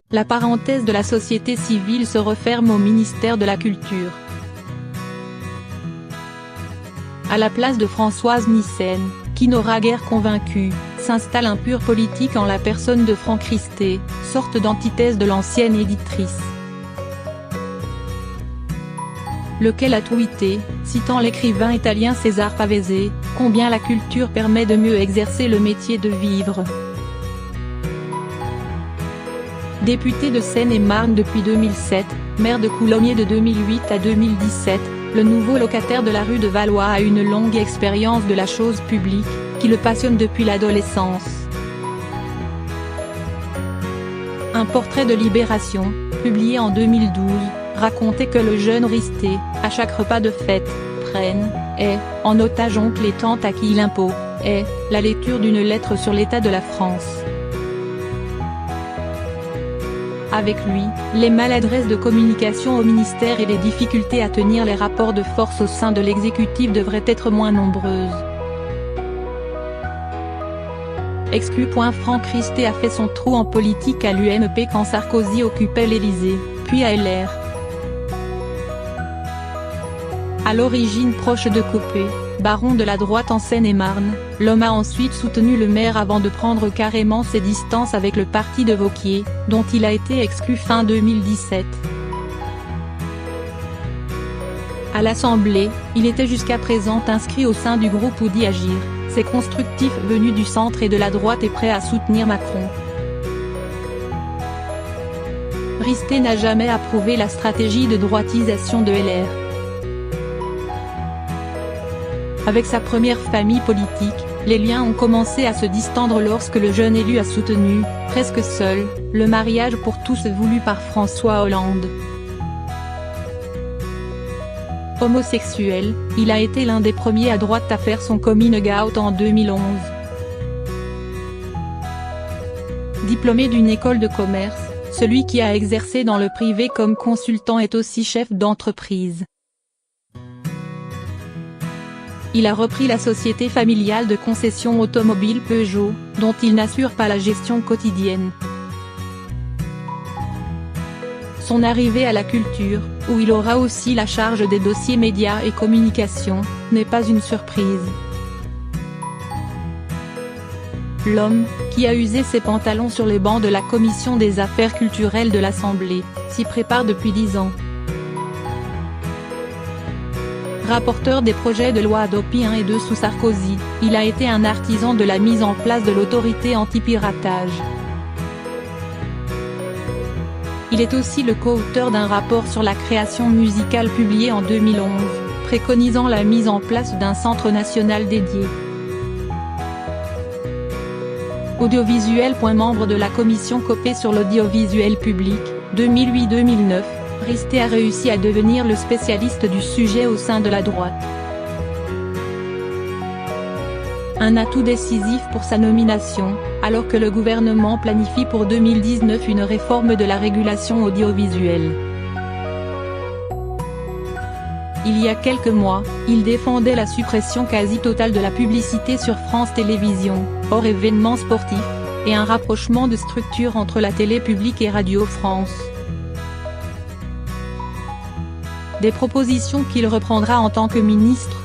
La parenthèse de la société civile se referme au ministère de la Culture. À la place de Françoise Nyssen, qui n'aura guère convaincu, s'installe un pur politique en la personne de Franck Risté, sorte d'antithèse de l'ancienne éditrice. Lequel a tweeté, citant l'écrivain italien César Pavese, combien la culture permet de mieux exercer le métier de vivre. Député de Seine-et-Marne depuis 2007, maire de Coulommiers de 2008 à 2017, le nouveau locataire de la rue de Valois a une longue expérience de la chose publique, qui le passionne depuis l'adolescence. Un portrait de Libération, publié en 2012, racontait que le jeune Risté, à chaque repas de fête, prenne, en otage oncle et tante à qui il impose, la lecture d'une lettre sur l'état de la France. Avec lui, les maladresses de communication au ministère et les difficultés à tenir les rapports de force au sein de l'exécutif devraient être moins nombreuses. Exclu. Franck Risté a fait son trou en politique à l'UMP quand Sarkozy occupait l'Élysée, puis à LR. À l'origine proche de Copé, baron de la droite en Seine-et-Marne, l'homme a ensuite soutenu le maire avant de prendre carrément ses distances avec le parti de Wauquiez, dont il a été exclu fin 2017. À l'Assemblée, il était jusqu'à présent inscrit au sein du groupe Oudi Agir, c'est constructif venu du centre et de la droite et prêt à soutenir Macron. Risté n'a jamais approuvé la stratégie de droitisation de LR. Avec sa première famille politique, les liens ont commencé à se distendre lorsque le jeune élu a soutenu, presque seul, le mariage pour tous voulu par François Hollande. Homosexuel, il a été l'un des premiers à droite à faire son coming out en 2011. Diplômé d'une école de commerce, celui qui a exercé dans le privé comme consultant est aussi chef d'entreprise. Il a repris la société familiale de concession automobile Peugeot, dont il n'assure pas la gestion quotidienne. Son arrivée à la culture, où il aura aussi la charge des dossiers médias et communication, n'est pas une surprise. L'homme, qui a usé ses pantalons sur les bancs de la commission des affaires culturelles de l'Assemblée, s'y prépare depuis 10 ans. Rapporteur des projets de loi Hadopi 1 et 2 sous Sarkozy, il a été un artisan de la mise en place de l'autorité anti-piratage. Il est aussi le co-auteur d'un rapport sur la création musicale publié en 2011, préconisant la mise en place d'un centre national dédié. Audiovisuel. Membre de la commission Copé sur l'audiovisuel public, 2008-2009. Risté a réussi à devenir le spécialiste du sujet au sein de la droite. Un atout décisif pour sa nomination, alors que le gouvernement planifie pour 2019 une réforme de la régulation audiovisuelle. Il y a quelques mois, il défendait la suppression quasi totale de la publicité sur France Télévisions, hors événements sportifs, et un rapprochement de structures entre la télé publique et Radio France. Des propositions qu'il reprendra en tant que ministre